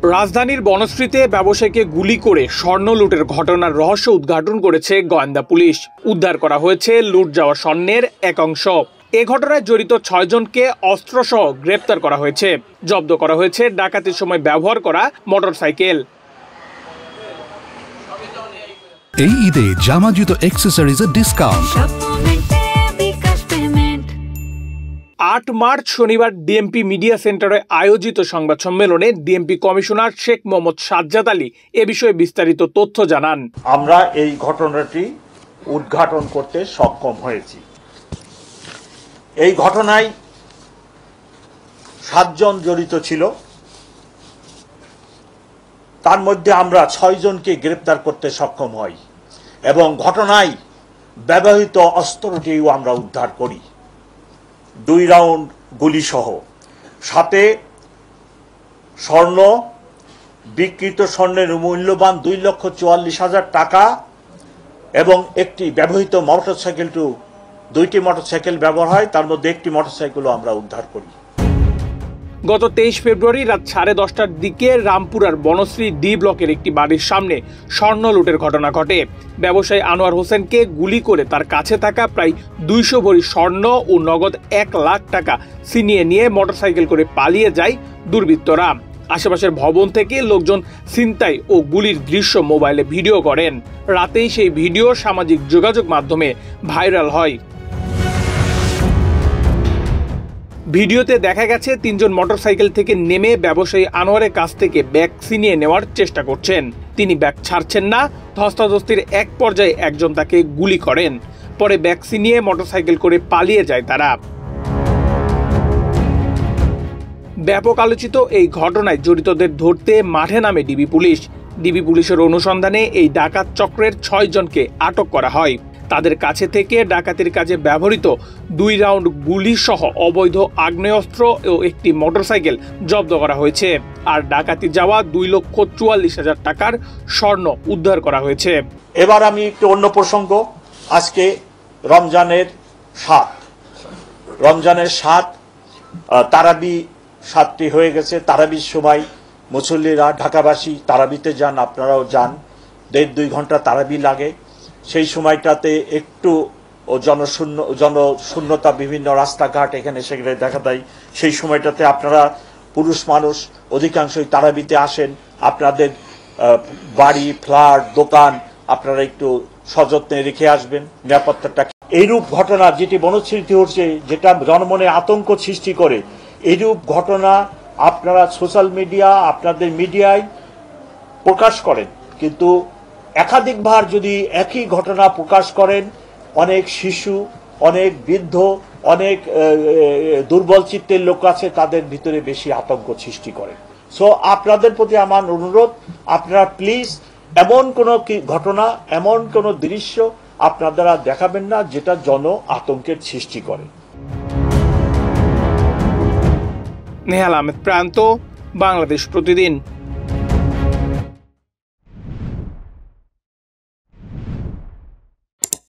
রাজধানীর বনশ্রীতে ব্যবসায়ীকে গুলি করে স্বর্ণ লুটের ঘটনার রহস্য উদ্ঘাটন করেছে গোয়েন্দা পুলিশ। উদ্ধার করা হয়েছে লুট যাওয়া স্বর্ণের এক অংশ। এ ঘটনায় জড়িত 6 জনকে অস্ত্রসহ গ্রেপ্তার করা হয়েছে। জব্দ করা হয়েছে ডাকাতির সময় ব্যবহার করা মোটরসাইকেল। এই ঈদে জামা জুতো অ্যাকসেসরিজের ডিসকাউন্ট। 8 মার্চ শনিবার ডিএমপি মিডিয়া সেন্টারে আয়োজিত সংবাদ সম্মেলনে ডিএমপি কমিশনার শেখ মোহাম্মদ সাজ্জাদ আলী এ বিষয়ে বিস্তারিত তথ্য জানান। আমরা এই ঘটনাটি উদ্ঘাটন করতে সক্ষম হয়েছি। এই ঘটনায় 7 জন জড়িত ছিল, তার মধ্যে আমরা 6 জনকে গ্রেপ্তার করতে সক্ষম হই এবং ঘটনায় ব্যবহৃত অস্ত্রটিও আমরা উদ্ধার করি, 2 রাউন্ড গুলি সহ। সাথে স্বর্ণ, বিকৃত স্বর্ণের মূল্যবান 2,44,000 টাকা এবং একটি ব্যবহৃত মোটরসাইকেল, 2টি মোটরসাইকেল ব্যবহার হয়, তার মধ্যে একটি মোটরসাইকেলও আমরা উদ্ধার করি। গত 23 ফেব্রুয়ারি রাত 10:30টার দিকে রামপুরার বনশ্রী ডি ব্লকের একটি বাড়ির সামনে স্বর্ণ লুটের ঘটনা ঘটে। ব্যবসায়ী আনোয়ার হোসেনকে গুলি করে তার কাছে থাকা প্রায় 200 ভরি স্বর্ণ ও নগদ 1 লাখ টাকা ছিনিয়ে নিয়ে মোটরসাইকেল করে পালিয়ে যায় দুর্বৃত্তরা। আশেপাশের ভবন থেকে লোকজন ছিনতাই ও গুলির দৃশ্য মোবাইলে ভিডিও করেন। রাতেই সেই ভিডিও সামাজিক যোগাযোগ মাধ্যমে ভাইরাল হয়। ভিডিওতে দেখা গেছে 3 জন মোটরসাইকেল থেকে নেমে ব্যবসায়ী আনোয়ারের কাছ থেকে ব্যাগ ছিনিয়ে নেওয়ার চেষ্টা করছেন। তিনি ব্যাগ ছাড়ছেন না। ধস্তাধস্তির এক পর্যায়ে একজন তাকে গুলি করেন। পরে ব্যাগ ছিনিয়ে মোটরসাইকেল করে পালিয়ে যায় তারা। ব্যাপক আলোচিত এই ঘটনায় জড়িতদের ধরতে মাঠে নামে ডিবি পুলিশ। ডিবি পুলিশের অনুসন্ধানে এই ডাকাত চক্রের 6 জনকে আটক করা হয়। তাদের কাছে থেকে ডাকাতির কাজে ব্যবহৃত 2 রাউন্ড গুলি সহ অবৈধ আগ্নেয়াস্ত্র ও একটি মোটরসাইকেল জব্দ করা হয়েছে। আর ডাকাতি যাওয়া 2,44,000 টাকার স্বর্ণ উদ্ধার করা হয়েছে। এবার আমি একটু অন্য প্রসঙ্গ। আজকে রমজানের 7 তারাবি 7টি হয়ে গেছে। তারাবির সময় মুসল্লিরা, ঢাকাবাসী তারাবিতে যান, আপনারাও যান। 1.5-2 ঘন্টা তারাবি লাগে। সেই সময়টাতে একটু জনশূন্যতা, বিভিন্ন রাস্তাঘাট এখানে সেখানে দেখা দেয়। সেই সময়টাতে আপনারা পুরুষ মানুষ অধিকাংশই তারাবিতে আসেন। আপনাদের বাড়ি, ফ্ল্যাট, দোকান আপনারা একটু সযত্নে রেখে আসবেন, নিরাপত্তাটা। এইরূপ ঘটনা যেটি বনশ্রীতে হচ্ছে, যেটা জনমনে আতঙ্ক সৃষ্টি করে, এইরূপ ঘটনা আপনারা সোশ্যাল মিডিয়া, আপনাদের মিডিয়ায় প্রকাশ করেন, কিন্তু একাধিকবার যদি একই ঘটনা প্রকাশ করেন, অনেক শিশু, অনেক বৃদ্ধ, অনেক দুর্বল চিত্তের লোক আছে, তাদের ভিতরে বেশি আতঙ্ক সৃষ্টি করে। সো আপনাদের প্রতি আমার অনুরোধ, আপনারা প্লিজ এমন কোনো ঘটনা, এমন কোনো দৃশ্য আপনারা দেখাবেন না যেটা জন আতঙ্কের সৃষ্টি করে। নেহাল আহমেদ প্রান্ত, বাংলাদেশ প্রতিদিন।